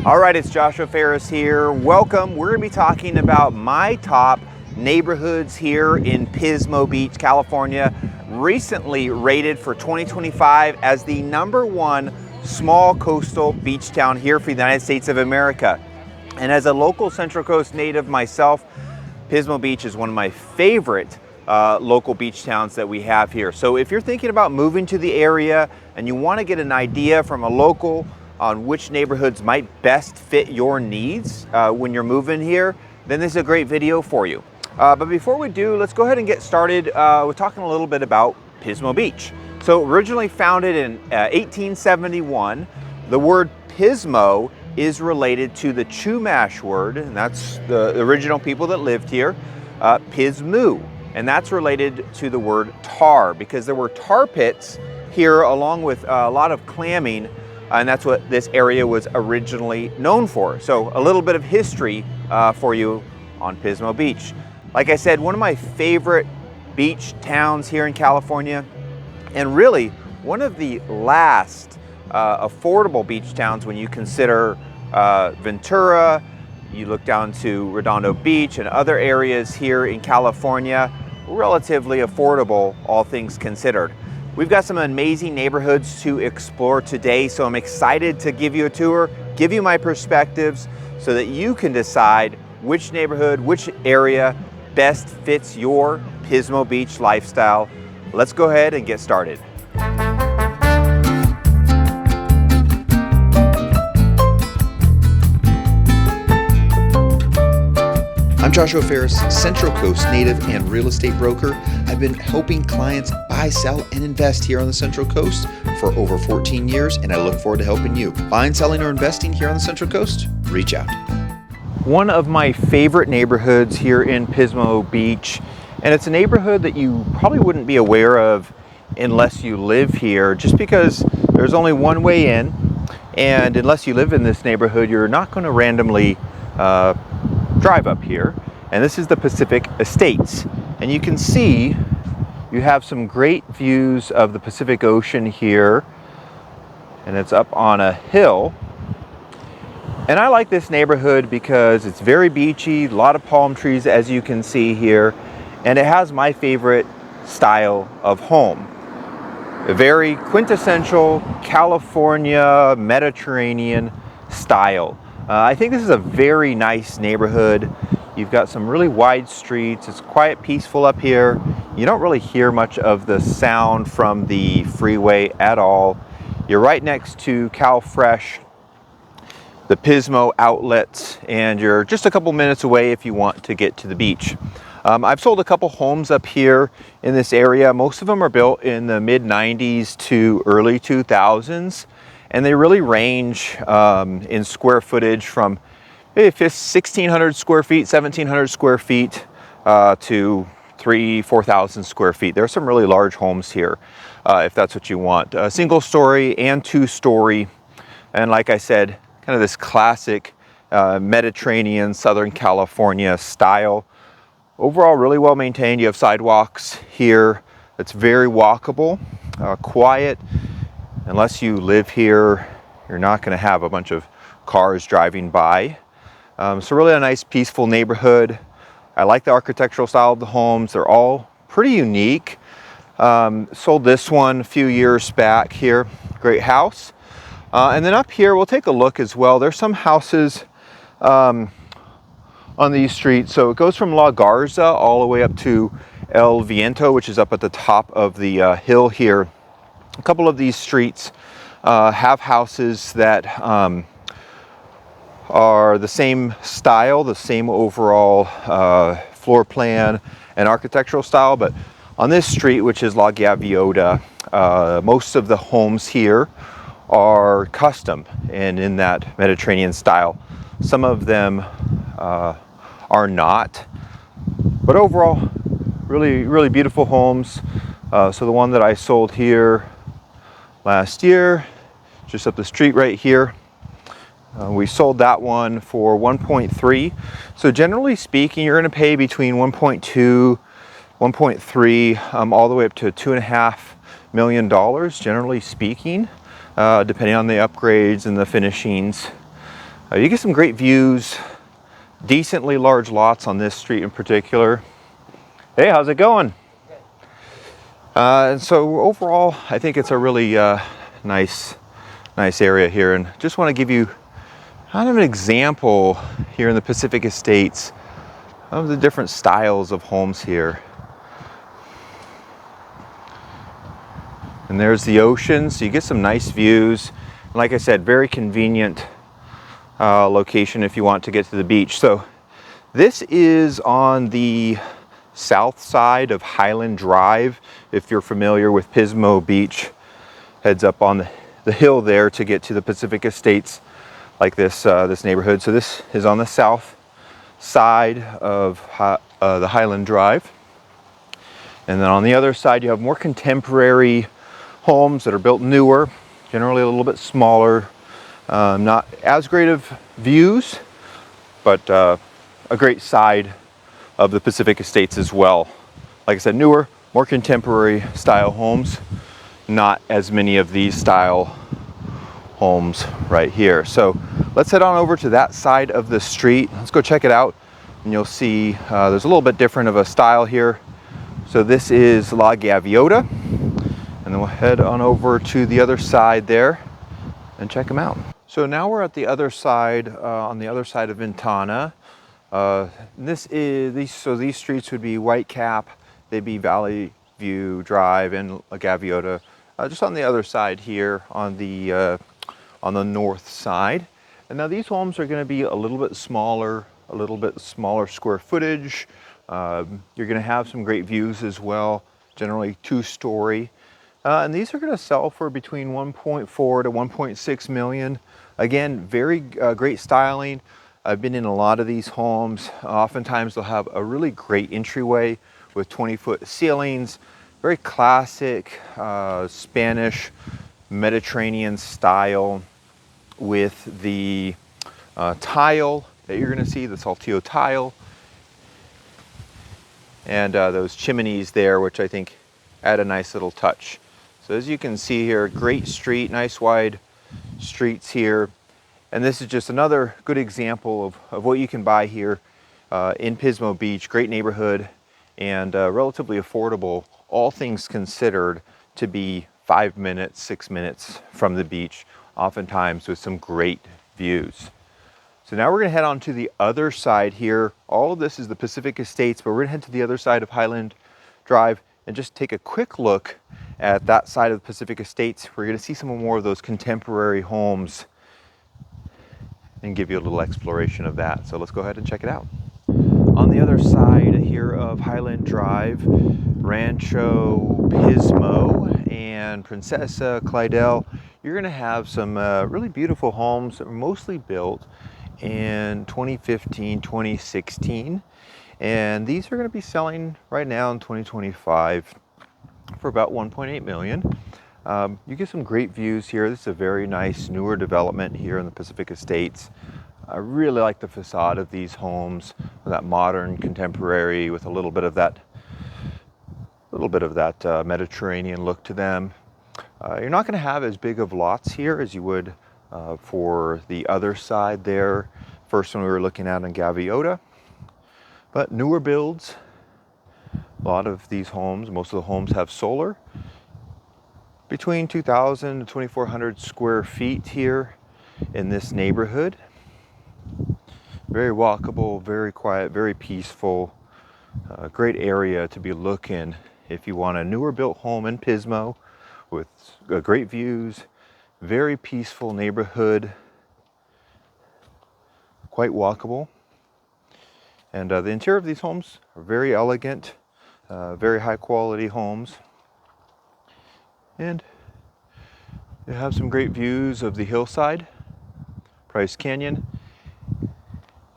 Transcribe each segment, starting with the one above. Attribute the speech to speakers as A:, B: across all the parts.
A: All right, it's Joshua Ferris here. Welcome. We're going to be talking about my top neighborhoods here in Pismo Beach, California, recently rated for 2025 as the #1 small coastal beach town here for the United States of America. And as a local Central Coast native myself, Pismo Beach is one of my favorite local beach towns that we have here. So if you're thinking about moving to the area and you want to get an idea from a local on which neighborhoods might best fit your needs when you're moving here, then this is a great video for you. But before we do, let's go ahead and get started with talking a little bit about Pismo Beach. So originally founded in 1871, the word Pismo is related to the Chumash word, and that's the original people that lived here, Pismu, and that's related to the word tar, because there were tar pits here along with a lot of clamming, and that's what this area was originally known for. So a little bit of history for you on Pismo Beach. Like I said, one of my favorite beach towns here in California, and really one of the last affordable beach towns when you consider Ventura, you look down to Redondo Beach and other areas here in California, relatively affordable, all things considered. We've got some amazing neighborhoods to explore today, so I'm excited to give you a tour, give you my perspectives so that you can decide which neighborhood, which area best fits your Pismo Beach lifestyle. Let's go ahead and get started.
B: I'm Joshua Ferris, Central Coast native and real estate broker. I've been helping clients buy, sell, and invest here on the Central Coast for over 14 years, and I look forward to helping you. Buying, selling, or investing here on the Central Coast? Reach out.
A: One of my favorite neighborhoods here in Pismo Beach, and it's a neighborhood that you probably wouldn't be aware of unless you live here, just because there's only one way in, and unless you live in this neighborhood, you're not going to randomly drive up here. And this is the Pacific Estates, and you can see you have some great views of the Pacific Ocean here, and it's up on a hill. And I like this neighborhood because it's very beachy, a lot of palm trees as you can see here, and it has my favorite style of home. A very quintessential California Mediterranean style. I think this is a very nice neighborhood. You've got some really wide streets. It's quiet, peaceful up here. You don't really hear much of the sound from the freeway at all. You're right next to CalFresh, the Pismo outlets, and you're just a couple minutes away if you want to get to the beach. I've sold a couple homes up here in this area. Most of them are built in the mid-90s to early 2000s. And they really range in square footage from maybe 1,600 square feet, 1,700 square feet to 4,000 square feet. There are some really large homes here if that's what you want. Single story and two-story. And like I said, kind of this classic Mediterranean, Southern California style. Overall, really well maintained. You have sidewalks here that's very walkable, quiet. Unless you live here, you're not going to have a bunch of cars driving by. So really a nice, peaceful neighborhood. I like the architectural style of the homes. They're all pretty unique. Sold this one a few years back here. Great house. And then up here, we'll take a look as well. There's some houses on these streets. So it goes from La Garza all the way up to El Viento, which is up at the top of the hill here. A couple of these streets have houses that are the same style, the same overall floor plan and architectural style, but on this street, which is La Gaviota, most of the homes here are custom and in that Mediterranean style. Some of them are not, but overall, really beautiful homes. So the one that I sold here last year, just up the street right here, we sold that one for 1.3. So generally speaking, you're going to pay between 1.2, 1.3, all the way up to $2.5 million, generally speaking, depending on the upgrades and the finishings. You get some great views, decently large lots on this street in particular. Hey, how's it going? And so overall, I think it's a really nice area here, and just want to give you kind of an example here in the Pacific Estates of the different styles of homes here. And there's the ocean, so you get some nice views. And like I said, very convenient location if you want to get to the beach. So this is on the south side of Highland Drive. If you're familiar with Pismo Beach, heads up on the hill there to get to the Pacific Estates, like this neighborhood. So this is on the south side of the Highland Drive. And then on the other side, you have more contemporary homes that are built newer, generally a little bit smaller, not as great of views, but a great side of the Pacific Estates as well. Like I said, newer, more contemporary style homes, not as many of these style homes right here. So let's head on over to that side of the street. Let's go check it out, and you'll see there's a little bit different of a style here. So this is La Gaviota, and then we'll head on over to the other side there and check them out. So now we're at the other side, on the other side of Ventana. These streets would be Whitecap, they'd be Valley View Drive and La Gaviota, just on the other side here on the north side. And now these homes are going to be a little bit smaller square footage. You're going to have some great views as well, generally 2-story. And these are going to sell for between 1.4 to 1.6 million. Again, very great styling. I've been in a lot of these homes. Oftentimes they'll have a really great entryway with 20-foot ceilings, very classic Spanish Mediterranean style with the tile that you're going to see, the saltillo tile, and those chimneys there, which I think add a nice little touch. So as you can see here, great street, nice wide streets here. And this is just another good example of what you can buy here in Pismo Beach. Great neighborhood and relatively affordable, all things considered, to be 5 minutes, 6 minutes from the beach, oftentimes with some great views. So now we're going to head on to the other side here. All of this is the Pacific Estates, but we're going to head to the other side of Highland Drive and just take a quick look at that side of the Pacific Estates. We're going to see some more of those contemporary homes and give you a little exploration of that. So let's go ahead and check it out. On the other side here of Highland Drive, Rancho Pismo and Princesa Clydell, you're going to have some really beautiful homes that were mostly built in 2015, 2016. And these are going to be selling right now in 2025 for about 1.8 million. You get some great views here. This is a very nice newer development here in the Pacific Estates. I really like the facade of these homes, that modern contemporary with a little bit of that Mediterranean look to them. You're not going to have as big of lots here as you would for the other side there. First one we were looking at in Gaviota, but newer builds. A lot of these homes, most of the homes have solar. Between 2,000 to 2,400 square feet here in this neighborhood. Very walkable, very quiet, very peaceful. Great area to be looking if you want a newer built home in Pismo with great views, very peaceful neighborhood, quite walkable. And the interior of these homes are very elegant, very high quality homes. And you have some great views of the hillside, Price Canyon,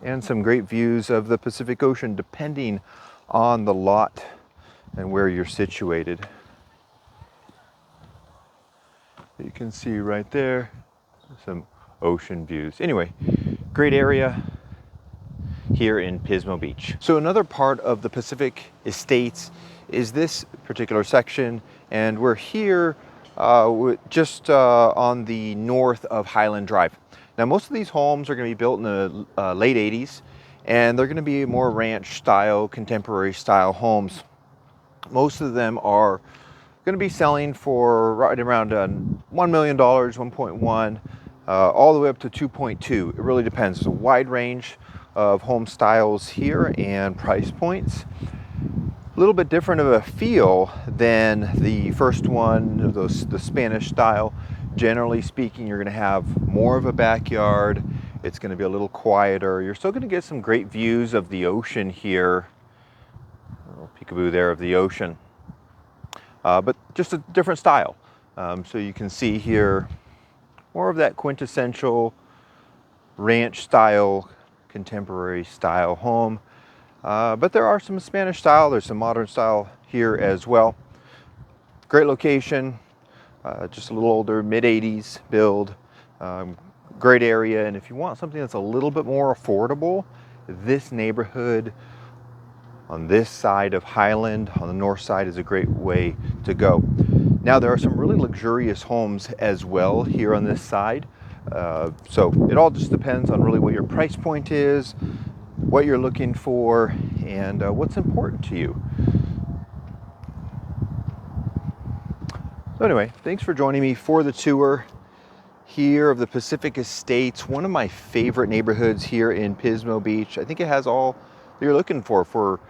A: and some great views of the Pacific Ocean depending on the lot and where you're situated. You can see right there some ocean views. Anyway, great area here in Pismo Beach. So another part of the Pacific Estates is this particular section, and we're here just on the north of Highland Drive. Now, most of these homes are going to be built in the late 80s, and they're going to be more ranch style, contemporary style homes. Most of them are going to be selling for right around $1 million, 1.1, all the way up to 2.2. It really depends. There's a wide range of home styles here and price points. A little bit different of a feel than the first one, the Spanish style. Generally speaking, you're going to have more of a backyard. It's going to be a little quieter. You're still going to get some great views of the ocean here. A little peekaboo there of the ocean. But just a different style. So you can see here more of that quintessential ranch style, contemporary style home. But there are some Spanish style, there's some modern style here as well. Great location, just a little older, mid-80s build. Great area, and if you want something that's a little bit more affordable, this neighborhood on this side of Highland, on the north side, is a great way to go. Now, there are some really luxurious homes as well here on this side. So it all just depends on really what your price point is, what you're looking for, and what's important to you. So anyway, thanks for joining me for the tour here of the Pacifica Estates, one of my favorite neighborhoods here in Pismo Beach. I think it has all that you're looking for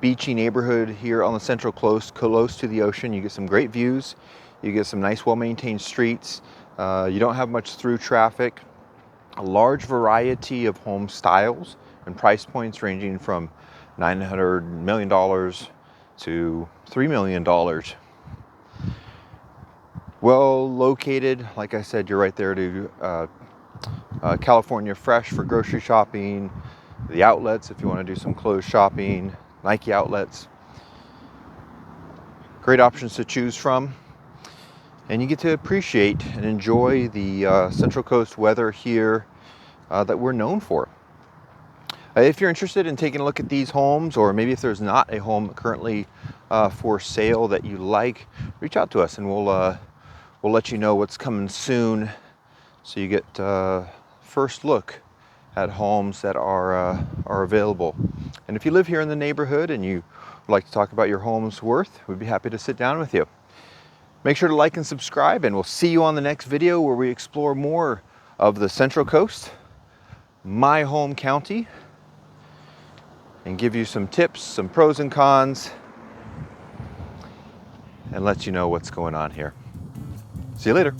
A: beachy neighborhood here on the Central Coast, close to the ocean. You get some great views, you get some nice well-maintained streets, you don't have much through traffic, a large variety of home styles and price points ranging from $900 million to $3 million. Well located, like I said, you're right there to California Fresh for grocery shopping, the outlets if you want to do some clothes shopping, Nike outlets. Great options to choose from, and you get to appreciate and enjoy the Central Coast weather here that we're known for. If you're interested in taking a look at these homes, or maybe if there's not a home currently for sale that you like, reach out to us and we'll let you know what's coming soon, so you get first look at homes that are available. And if you live here in the neighborhood and you would like to talk about your home's worth, we'd be happy to sit down with you. Make sure to like and subscribe, and we'll see you on the next video where we explore more of the Central Coast, my home county, and give you some tips, some pros and cons, and let you know what's going on here. See you later.